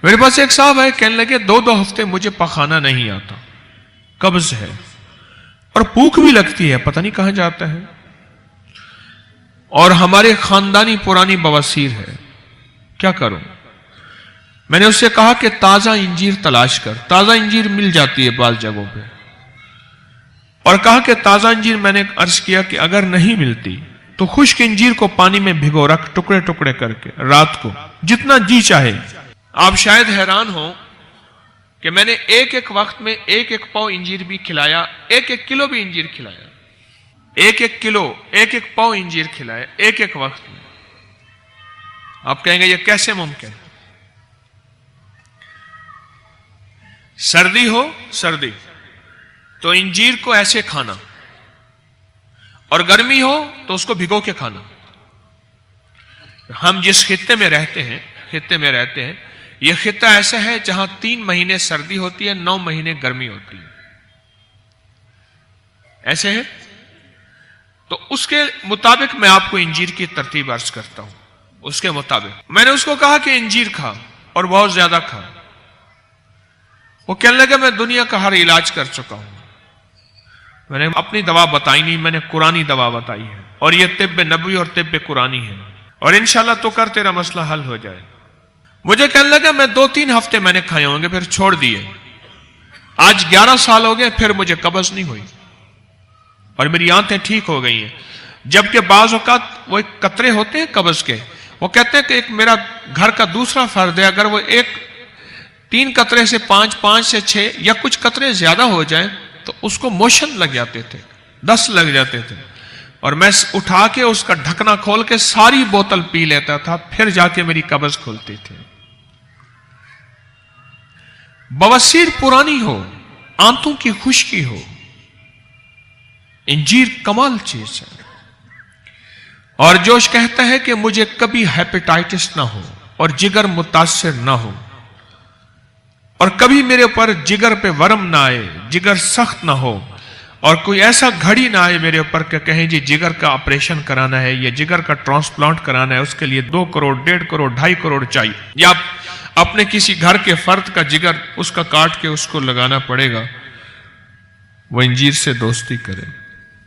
میرے پاس ایک صاحب ہے، کہنے لگے 2 ہفتے مجھے پخانا نہیں آتا، قبض ہے اور بھوک بھی لگتی ہے، پتہ نہیں کہاں جاتا ہے، اور ہمارے خاندانی پرانی بواسیر ہے، کیا کروں؟ میں نے اس سے کہا کہ تازہ انجیر تلاش کر، تازہ انجیر مل جاتی ہے بعض جگہوں پہ، اور کہا کہ تازہ انجیر میں نے عرض کیا کہ اگر نہیں ملتی تو خشک انجیر کو پانی میں بھگو رکھ، ٹکڑے ٹکڑے کر کے رات کو جتنا جی چاہے۔ آپ شاید حیران ہو کہ میں نے ایک وقت میں 1 پاؤ انجیر بھی کھلایا، 1 کلو بھی انجیر کھلایا، 1 کلو 1 پاؤ انجیر کھلایا ایک وقت میں۔ آپ کہیں گے یہ کیسے ممکن؟ سردی ہو، سردی تو انجیر کو ایسے کھانا، اور گرمی ہو تو اس کو بھگو کے کھانا۔ ہم جس خطے میں رہتے ہیں یہ خطہ ایسا ہے جہاں 3 مہینے سردی ہوتی ہے، 9 مہینے گرمی ہوتی ہے، ایسے ہے۔ تو اس کے مطابق میں آپ کو انجیر کی ترتیب عرض کرتا ہوں۔ اس کے مطابق میں نے اس کو کہا کہ انجیر کھا، اور بہت زیادہ کھا۔ وہ کہنے لگا میں دنیا کا ہر علاج کر چکا ہوں، میں نے اپنی دوا بتائی نہیں، میں نے قرآنی دوا بتائی ہے، اور یہ طب نبوی اور طب قرآنی ہے، اور انشاءاللہ تو کر تیرا مسئلہ حل ہو جائے۔ مجھے کہنے لگا میں 2-3 ہفتے میں نے کھائے ہوں گے، پھر چھوڑ دیے۔ آج 11 سال ہو گئے، پھر مجھے قبض نہیں ہوئی، اور میری آنتیں ٹھیک ہو گئی ہیں۔ جبکہ بعض اوقات وہ ایک قطرے ہوتے ہیں قبض کے، وہ کہتے ہیں کہ ایک میرا گھر کا دوسرا فرد ہے، اگر وہ 3 قطرے سے 5 سے 6 یا کچھ قطرے زیادہ ہو جائیں تو اس کو موشن لگ جاتے تھے، 10 لگ جاتے تھے، اور میں اٹھا کے اس کا ڈھکنا کھول کے ساری بوتل پی لیتا تھا، پھر جا کے میری قبض کھلتی تھی۔ بواسیر پرانی ہو، آنتوں کی خشکی ہو، انجیر کمال چیز ہے۔ اور جوش کہتا ہے کہ مجھے کبھی ہیپیٹائٹس نہ ہو اور جگر متاثر نہ ہو، اور کبھی میرے اوپر جگر پہ ورم نہ آئے، جگر سخت نہ ہو، اور کوئی ایسا گھڑی نہ آئے میرے اوپر کہ کہیں جی جگر کا آپریشن کرانا ہے یا جگر کا ٹرانسپلانٹ کرانا ہے، اس کے لیے 2 کروڑ 1.5 کروڑ 2.5 کروڑ چاہیے، یا اپنے کسی گھر کے فرد کا جگر اس کا کاٹ کے اس کو لگانا پڑے گا۔ وہ انجیر سے دوستی کرے۔